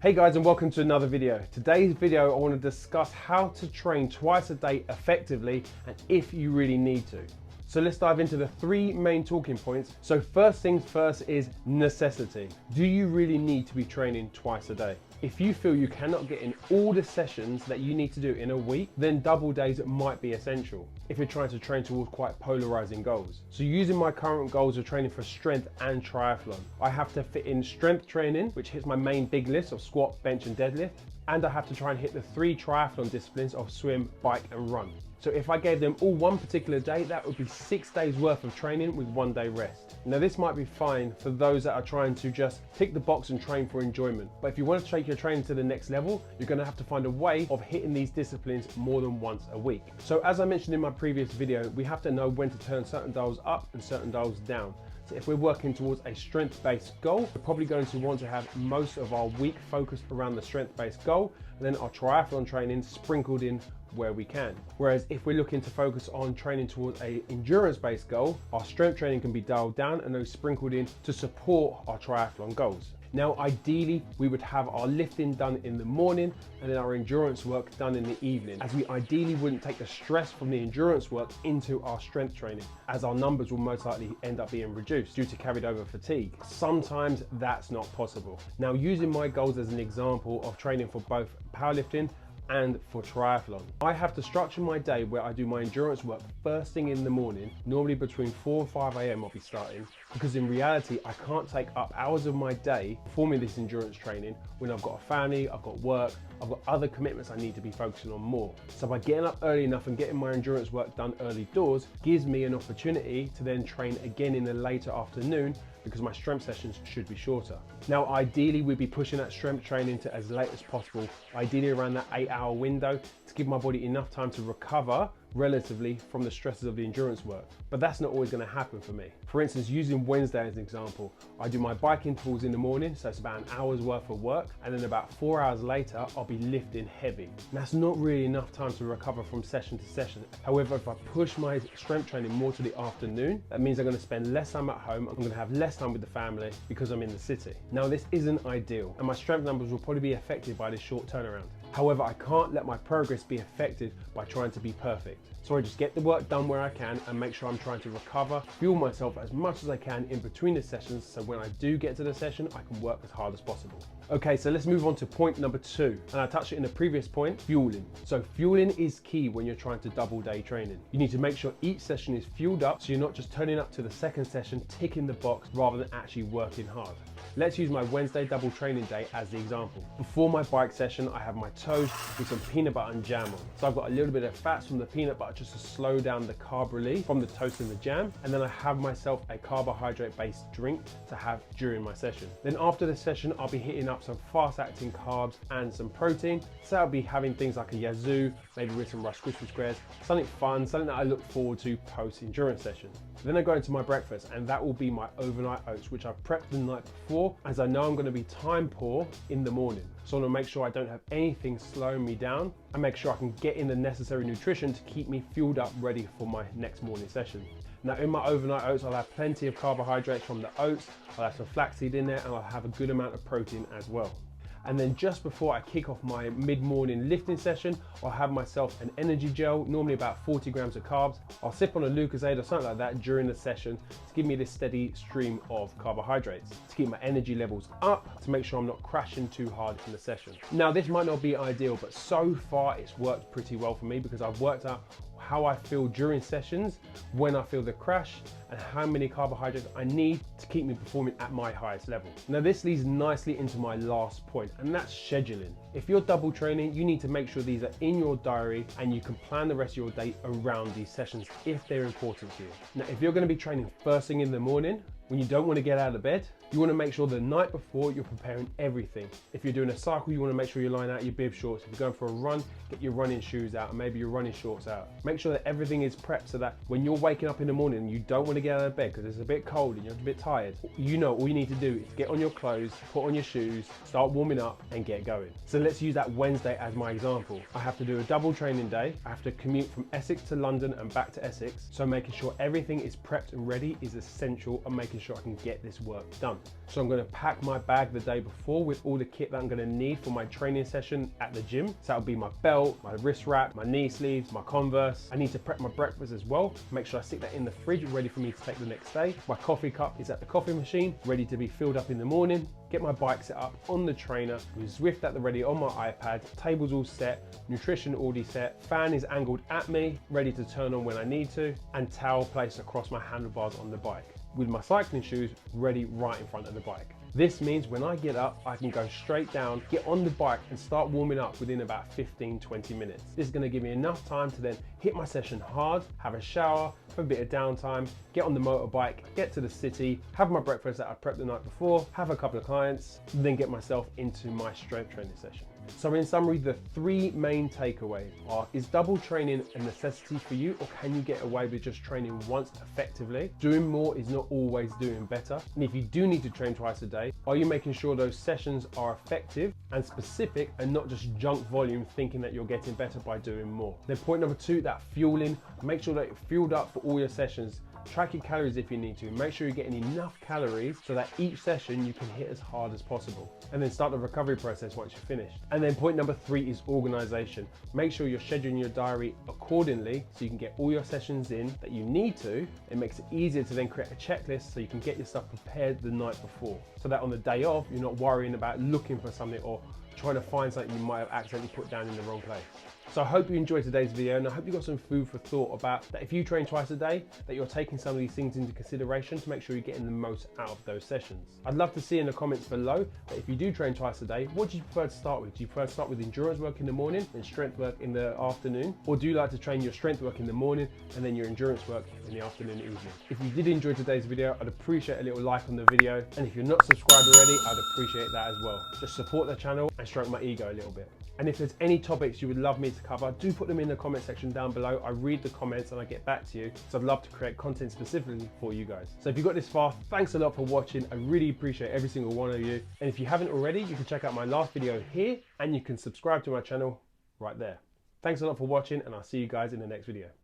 Hey guys, and welcome to another video. Today's video, I want to discuss how to train twice a day effectively and if you really need to. So let's dive into the three main talking points. So first things first is necessity. Do you really need to be training twice a day? If you feel you cannot get in all the sessions that you need to do in a week, then double days might be essential if you're trying to train towards quite polarizing goals. So using my current goals of training for strength and triathlon, I have to fit in strength training, which hits my main big list of squat, bench and deadlift, and I have to try and hit the three triathlon disciplines of swim, bike and run. So if I gave them all one particular day, that would be 6 days worth of training with 1 day rest. Now this might be fine for those that are trying to just tick the box and train for enjoyment. But if you want to take your training to the next level, you're going to have to find a way of hitting these disciplines more than once a week. So as I mentioned in my previous video, we have to know when to turn certain dials up and certain dials down. So if we're working towards a strength-based goal, we're probably going to want to have most of our week focused around the strength-based goal, and then our triathlon training sprinkled in where we can. Whereas if we're looking to focus on training towards a endurance-based goal, our strength training can be dialed down and those sprinkled in to support our triathlon goals. Now, ideally, we would have our lifting done in the morning and then our endurance work done in the evening, as we ideally wouldn't take the stress from the endurance work into our strength training, as our numbers will most likely end up being reduced due to carried over fatigue. Sometimes that's not possible. Now, using my goals as an example of training for both powerlifting and for triathlon, I have to structure my day where I do my endurance work first thing in the morning, normally between 4 and 5 a.m. I'll be starting, because in reality I can't take up hours of my day performing this endurance training when I've got a family, I've got work, I've got other commitments I need to be focusing on more. So by getting up early enough and getting my endurance work done early doors gives me an opportunity to then train again in the later afternoon, because my strength sessions should be shorter. Now, ideally, we'd be pushing that strength training to as late as possible, ideally around that 8-hour window, to give my body enough time to recover relatively from the stresses of the endurance work. But that's not always gonna happen for me. For instance, using Wednesday as an example, I do my bike intervals in the morning, so it's about an hour's worth of work, and then about 4 hours later, I'll be lifting heavy. And that's not really enough time to recover from session to session. However, if I push my strength training more to the afternoon, that means I'm gonna spend less time at home, I'm gonna have less time with the family because I'm in the city. Now, this isn't ideal, and my strength numbers will probably be affected by this short turnaround. However, I can't let my progress be affected by trying to be perfect. So I just get the work done where I can and make sure I'm trying to recover, fuel myself as much as I can in between the sessions, so when I do get to the session, I can work as hard as possible. Okay, so let's move on to point number 2. And I touched it in the previous point, fueling. So fueling is key when you're trying to double day training. You need to make sure each session is fueled up, so you're not just turning up to the second session, ticking the box rather than actually working hard. Let's use my Wednesday double training day as the example. Before my bike session, I have my toast with some peanut butter and jam on. So I've got a little bit of fats from the peanut butter just to slow down the carb relief from the toast and the jam. And then I have myself a carbohydrate-based drink to have during my session. Then after the session, I'll be hitting up some fast-acting carbs and some protein. So I'll be having things like a yazoo, maybe with some Rice Krispie squares, something fun, something that I look forward to post-endurance session. Then I go into my breakfast, and that will be my overnight oats, which I've prepped the night before, as I know I'm going to be time poor in the morning. So I want to make sure I don't have anything slowing me down and make sure I can get in the necessary nutrition to keep me fueled up ready for my next morning session. Now, in my overnight oats, I'll have plenty of carbohydrates from the oats, I'll have some flaxseed in there, and I'll have a good amount of protein as well. And then just before I kick off my mid-morning lifting session, I'll have myself an energy gel, normally about 40 grams of carbs. I'll sip on a Lucozade or something like that during the session to give me this steady stream of carbohydrates, to keep my energy levels up, to make sure I'm not crashing too hard in the session. Now, this might not be ideal, but so far it's worked pretty well for me, because I've worked out how I feel during sessions, when I feel the crash, and how many carbohydrates I need to keep me performing at my highest level. Now, this leads nicely into my last point, and that's scheduling. If you're double training, you need to make sure these are in your diary and you can plan the rest of your day around these sessions if they're important to you. Now, if you're going to be training first thing in the morning, when you don't want to get out of bed, you want to make sure the night before you're preparing everything. If you're doing a cycle, you want to make sure you're lying out your bib shorts. If you're going for a run, get your running shoes out and maybe your running shorts out. Make sure that everything is prepped so that when you're waking up in the morning and you don't want to get out of bed because it's a bit cold and you're a bit tired, you know all you need to do is get on your clothes, put on your shoes, start warming up and get going. So let's use that Wednesday as my example. I have to do a double training day. I have to commute from Essex to London and back to Essex. So making sure everything is prepped and ready is essential, and making sure I can get this work done. done. So I'm gonna pack my bag the day before with all the kit that I'm gonna need for my training session at the gym. So that'll be my belt, my wrist wrap, my knee sleeves, my Converse. I need to prep my breakfast as well. Make sure I stick that in the fridge, ready for me to take the next day. My coffee cup is at the coffee machine, ready to be filled up in the morning. Get my bike set up on the trainer, with Zwift at the ready on my iPad, tables all set, nutrition already set, fan is angled at me, ready to turn on when I need to, and towel placed across my handlebars on the bike, with my cycling shoes ready right in front of the bike. This means when I get up, I can go straight down, get on the bike and start warming up within about 15-20 minutes. This is gonna give me enough time to then hit my session hard, have a shower, have a bit of downtime, get on the motorbike, get to the city, have my breakfast that I prepped the night before, have a couple of clients, then get myself into my strength training session. So in summary, the three main takeaways are: is double training a necessity for you, or can you get away with just training once effectively? Doing more is not always doing better. And if you do need to train twice a day, are you making sure those sessions are effective and specific and not just junk volume, thinking that you're getting better by doing more? Then point number two, that fueling. Make sure that you're fueled up for all your sessions. Track your calories if you need to. Make sure you're getting enough calories so that each session you can hit as hard as possible. And then start the recovery process once you're finished. And then point number three is organization. Make sure you're scheduling your diary accordingly so you can get all your sessions in that you need to. It makes it easier to then create a checklist so you can get your stuff prepared the night before, so that on the day of, you're not worrying about looking for something or trying to find something you might have accidentally put down in the wrong place. So I hope you enjoyed today's video, and I hope you got some food for thought about that. If you train twice a day, that you're taking some of these things into consideration to make sure you're getting the most out of those sessions. I'd love to see in the comments below that if you do train twice a day, what do you prefer to start with? Do you prefer to start with endurance work in the morning and strength work in the afternoon? Or do you like to train your strength work in the morning and then your endurance work in the afternoon and evening? If you did enjoy today's video, I'd appreciate a little like on the video. And if you're not subscribed already, I'd appreciate that as well. Just support the channel and stroke my ego a little bit. And if there's any topics you would love me to cover, do put them in the comment section down below. I read the comments and I get back to you, so I'd love to create content specifically for you guys. So if you got this far, thanks a lot for watching. I really appreciate every single one of you. And if you haven't already, you can check out my last video here, and you can subscribe to my channel right there. Thanks a lot for watching, and I'll see you guys in the next video.